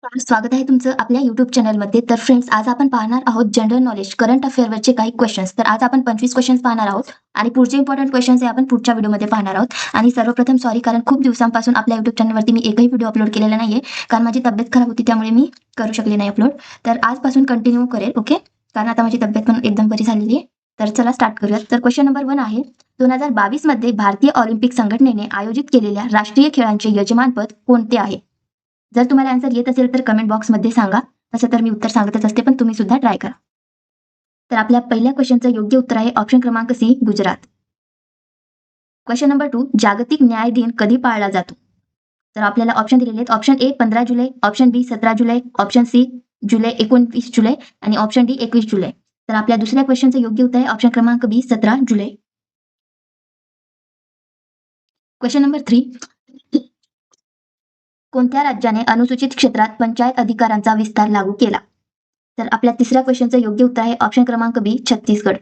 स्वागत आहे तुमचं आपल्या YouTube चॅनलमध्ये. तर फ्रेंड्स, आज आपण पाहणार आहोत जनरल नॉलेज करंट अफेअरवरचे काही क्वेश्चन्स. तर आज आपण 25 क्वेश्चन्स पाहणार आहोत आणि पुढचे इम्पॉर्टंट क्वेश्चन्स हे आपण पुढच्या व्हिडिओमध्ये पाहणार आहोत. आणि सर्वप्रथम सॉरी, कारण खूप दिवसांपासून आपल्या YouTube चॅनलवरती मी एकही व्हिडिओ अपलोड केलेला नाहीये, कारण माझी तब्येत खराब होती, त्यामुळे मी करू शकले नाही अपलोड. तर आजपासून कंटिन्यू करेल, ओके? कारण आता माझी तब्येत पण एकदम बरी झालेली आहे. तर चला स्टार्ट करूयात. तर क्वेश्चन नंबर 1 आहे, 2022 मध्ये भारतीय ऑलिम्पिक संघटनेने आयोजित केलेल्या राष्ट्रीय खेळांचे यजमानपद कोणते आहे? जर तुम्हाला आन्सर येत असेल तर कमेंट बॉक्समध्ये सांगा. तसं तर मी उत्तर सांगतच असते, पण तुम्ही सुद्धा ट्राय करा. तर आपल्या पहिल्या क्वेश्चनचं योग्य उत्तर आहे ऑप्शन क्रमांक सी, गुजरात. क्वेश्चन नंबर 2, जागतिक न्याय दिन कधी पाळला जातो? तर आपल्याला ऑप्शन दिलेले आहेत. ऑप्शन ए 15 जुलै, ऑप्शन बी 17 जुलै, ऑप्शन सी 29 जुलै आणि ऑप्शन डी 21 जुलै. तर आपल्या दुसऱ्या क्वेश्चनचं योग्य उत्तर आहे ऑप्शन क्रमांक बी 17 जुलै. क्वेश्चन नंबर 3, कोणत्या राज्याने अनुसूचित क्षेत्रात पंचायत अधिकारांचा विस्तार लागू केला? तर आपल्या तिसऱ्या क्वेश्चनचं योग्य उत्तर आहे ऑप्शन क्रमांक बी, छत्तीसगड.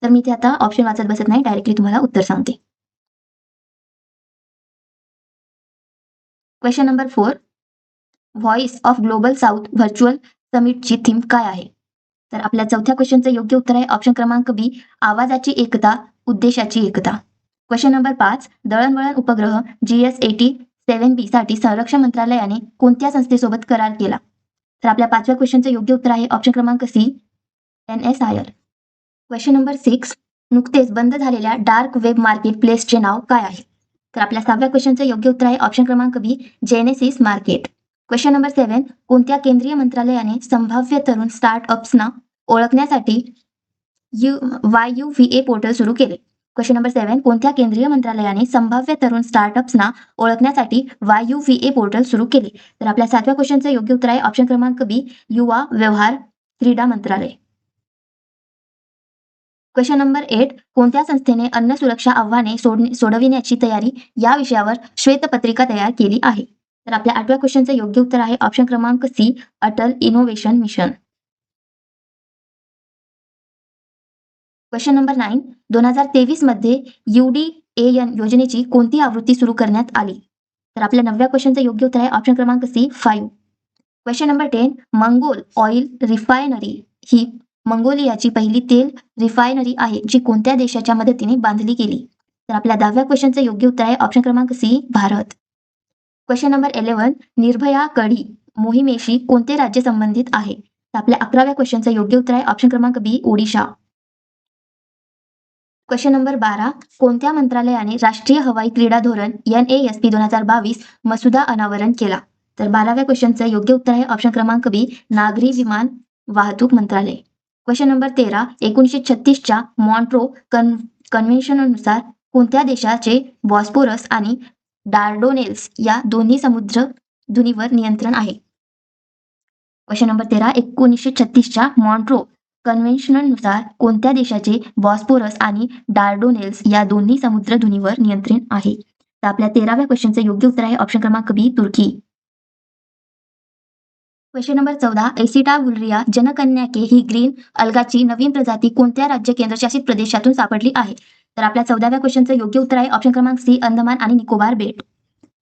तर मी इथे आता ऑप्शन वाचत बसत नाही, डायरेक्टली तुम्हाला उत्तर सांगते. Question number 4, voice of global south virtual समिटची थीम काय आहे? तर आपल्या चौथ्या क्वेश्चनचं योग्य उत्तर आहे ऑप्शन क्रमांक बी, आवाजाची एकता, उद्देशाची एकता. क्वेश्चन नंबर 5, दळणवळण उपग्रह GS-87B साठी संरक्षण मंत्रालयाने कोणत्या संस्थेसोबत करार केला? तर आपल्या पाचव्या क्वेश्चनचं योग्य उत्तर आहे ऑप्शन क्रमांक सी, NSIL. क्वेश्चन नंबर 6, नुकतेच बंद झालेल्या डार्क वेब मार्केट प्लेसचे नाव काय आहे? तर आपल्या 6व्या क्वेश्चनचं योग्य उत्तर आहे ऑप्शन क्रमांक बी, जेनेसिस मार्केट. क्वेश्चन नंबर 7, कोणत्या केंद्रीय मंत्रालयाने संभाव्य तरुण स्टार्टअप्सना ओळखण्यासाठी YUVA पोर्टल सुरू केले? क्वेश्चन नंबर 7, कोणत्या केंद्रीय मंत्रालयाने संभाव्य तरुण स्टार्टअप्सना ओळखण्यासाठी YUVA पोर्टल सुरू केले? तर आपल्या 7व्या क्वेश्चनचं योग्य उत्तर आहे ऑप्शन क्रमांक बी, युवा व्यवहार क्रीडा मंत्रालय. क्वेश्चन नंबर 8, कोणत्या संस्थेने अन्न सुरक्षा आव्हाने सोडविण्याची तयारी या विषयावर श्वेतपत्रिका तयार केली आहे? तर आपल्या 8व्या क्वेश्चनचं योग्य उत्तर आहे ऑप्शन क्रमांक C, Atal innovation mission. Question number 9, 2023 मध्ये UDAN योजनेची कोणती आवृत्ती सुरू करण्यात आली? तर आपल्या 9व्या क्वेश्चनचं योग्य उत्तर आहे ऑप्शन क्रमांक C, 5. Question number 10, Mongol oil refinery ही मंगोलियाची पहिली तेल रिफायनरी आहे, जी कोणत्या देशाच्या मदतीने बांधली गेली? तर आपल्या 10व्या क्वेश्चनचं योग्य उत्तर आहे ऑप्शन क्रमांक C, Bharat. Question number 11, Nirbhaya कडी मोहिमेशी कोणते राज्य संबंधित आहे? तर आपल्या 11व्या क्वेश्चनचं योग्य उत्तर आहे ऑप्शन क्रमांक बी, ओडिशा. क्वेश्चन नंबर 12, कोणत्या मंत्रालयाने राष्ट्रीय हवाई क्रीडा धोरण NASP 2022 मसुदा अनावरण केला? तर 12व्या क्वेश्चनचं योग्य उत्तर आहे ऑप्शन क्रमांक बी, नागरी विमान वाहतूक मंत्रालय. क्वेश्चन नंबर 13, 1936च्या मॉन्ट्रो कन्व्हेन्शननुसार कोणत्या देशाचे बॉस्पोरस आणि डार्डोनेल्स या दोन्ही समुद्र धुनीवर नियंत्रण आहे? क्वेश्चन नंबर 13, 1936च्या मॉन्ट्रो कन्व्हेन्शननुसार कोणत्या देशाचे बॉस्पोरस आणि डार्डोनेल्स या दोन्ही समुद्रधुनीवर नियंत्रण आहे? तर आपल्या 13व्या क्वेश्चनचं योग्य उत्तर आहे ऑप्शन क्रमांक बी, तुर्की. क्वेश्चन नंबर 14, एसिटा वुलरिया जनकन्याके ही ग्रीन अल्गाची नवीन प्रजाती कोणत्या राज्य केंद्रशासित प्रदेशातून सापडली आहे? तर आपल्या 14व्या क्वेश्चनचं योग्य उत्तर आहे ऑप्शन क्रमांक सी, अंदमान आणि निकोबार बेट.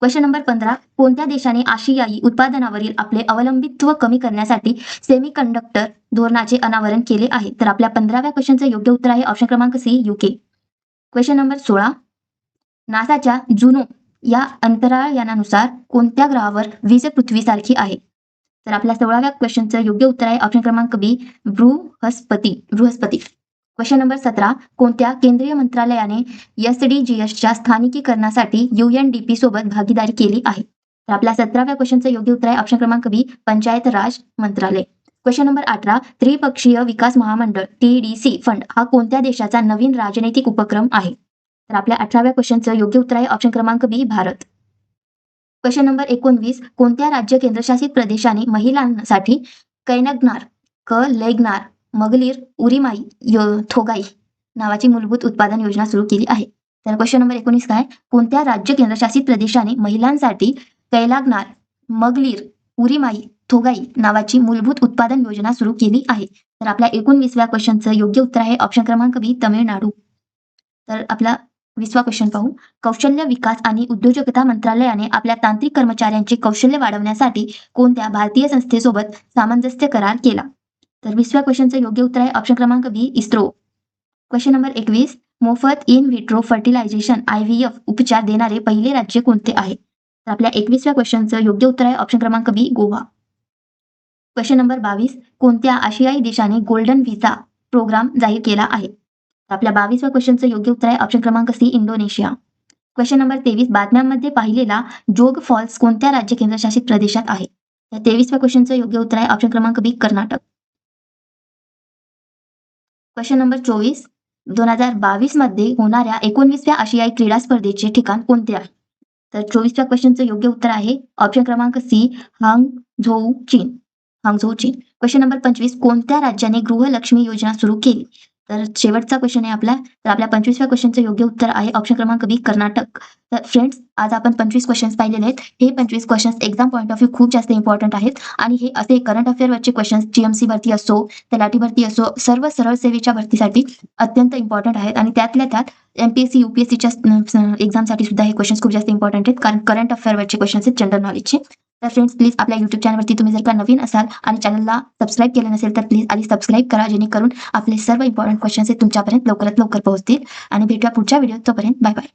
क्वेश्चन नंबर 15, कोणत्या देशाने आशियाई उत्पादनावरील आपले अवलंबित्व कमी करण्यासाठी सेमीकंडक्टर धोरणाचे अनावरण केले आहे? तर आपल्या 15व्या क्वेश्चनचं योग्य उत्तर आहे ऑप्शन क्रमांक सी, UK. क्वेश्चन नंबर 16, नासाच्या जुनो या अंतराळ यानानुसार कोणत्या ग्रहावर वीज पृथ्वीसारखी आहे? तर आपल्या 16व्या क्वेश्चनचं योग्य उत्तर आहे ऑप्शन क्रमांक बी, बृहस्पती. क्वेश्चन नंबर 17, कोणत्या केंद्रीय मंत्रालयाने SDGsच्या स्थानिकीकरणासाठी UNDP सोबत भागीदारी केली आहे? तर आपल्या 17व्या क्वेश्चनचं योग्य उत्तर आहे ऑप्शन क्रमांक बी, पंचायत राज मंत्रालय. क्वेश्चन नंबर 18, त्रिपक्षीय विकास महामंडळ TDC फंड हा कोणत्या देशाचा नवीन राजनैतिक उपक्रम आहे? तर आपल्या 18व्या क्वेश्चनचं योग्य उत्तर आहे ऑप्शन क्रमांक बी, भारत. क्वेश्चन नंबर 19, कोणत्या राज्य केंद्रशासित प्रदेशाने महिलांसाठी कैनगनार, मगलीर, उरिमाई, थोगाई नावाची मूलभूत उत्पादन योजना सुरू केली आहे? तर क्वेश्चन नंबर 19 काय, कोणत्या राज्य केंद्रशासित प्रदेशाने महिलांसाठी कैलागनार, मगलीर, उरिमाई, थोगाई नावाची मूलभूत उत्पादन योजना सुरू केली आहे? तर आपल्या 19व्या क्वेश्चनचं योग्य उत्तर आहे ऑप्शन क्रमांक बी, तमिळनाडू. तर आपला 20वा क्वेश्चन पाहू. कौशल्य विकास आणि उद्योजकता मंत्रालयाने आपल्या तांत्रिक कर्मचाऱ्यांचे कौशल्य वाढवण्यासाठी कोणत्या भारतीय संस्थेसोबत सामंजस्य करार केला? तर 20व्या क्वेश्चनचं योग्य उत्तर आहे ऑप्शन क्रमांक बी, इस्रो. Question number 21. मोफत इन व्हिट्रो फर्टिलायझेशन IVF उपचार देणारे पहिले राज्य कोणते आहे? तर आपल्या 21व्या क्वेश्चनचं योग्य उत्तर आहे ऑप्शन क्रमांक बी, गोवा. Question number 22. कोणत्या आशियाई देशाने गोल्डन व्हिसा प्रोग्राम जाहीर केला आहे? तर आपल्या 22व्या क्वेश्चनचं योग्य उत्तर आहे ऑप्शन क्रमांक सी, इंडोनेशिया. Question number 23. बातम्यांमध्ये पाहिलेला जोग फॉल्स कोणत्या राज्य केंद्रशासित प्रदेशात आहे? तर 23व्या क्वेश्चनचं योग्य उत्तर आहे ऑप्शन क्रमांक बी, कर्नाटक. Question number 24. 2022 मध्ये होणाऱ्या 19व्या आशियाई क्रीडा स्पर्धेचे ठिकाण कोणते आहे? तर 24व्या क्वेश्चनचं योग्य उत्तर आहे ऑप्शन क्रमांक सी, हांगझोऊ, चीन. हांगझोऊ, चीन. Question number 25. कोणत्या राज्याने गृहलक्ष्मी योजना सुरू केली? तर शेवटचा क्वेश्चन आहे आपला. तर आपल्या 25व्या क्वेश्चनचं योग्य उत्तर आहे ऑप्शन क्रमांक बी, कर्नाटक. तर फ्रेंड्स, आज आपण 25 क्वेश्चन्स पाहिलेले आहेत. हे 25 questions exam point of view खूप जास्त इम्पॉर्टंट आहेत आणि हे असे करंट अफेअरवरचे क्वेश्चन्स GMC भरती असो, तलाठी भरती असो, सर्व सरळ सेवेच्या भरतीसाठी अत्यंत इम्पॉर्टंट आहेत आणि त्यातल्या त्यात MPSC, UPSCच्या एक्झामसाठी सुद्धा हे क्वेश्चन्स खूप जास्त इम्पॉर्टंट आहेत, कारण करंट अफेअरवरचे क्वेश्चन्स आहेत जनरल नॉलेजचे. तर फ्रेंड्स, प्लीज आपल्या YouTube चॅनलवरती तुम्ही जर का नवीन असाल आणि चॅनलला सबस्क्राईब केलं नसेल तर प्लीज आधी सबस्क्राईब करा, जेणेकरून आपले सर्व इम्पॉर्टंट क्वेश्चन्स तुमच्यापर्यंत लवकरात लवकर पोहोचतील. आणि भेटूया पुढच्या व्हिडिओत. तोपर्यंत बाय बाय.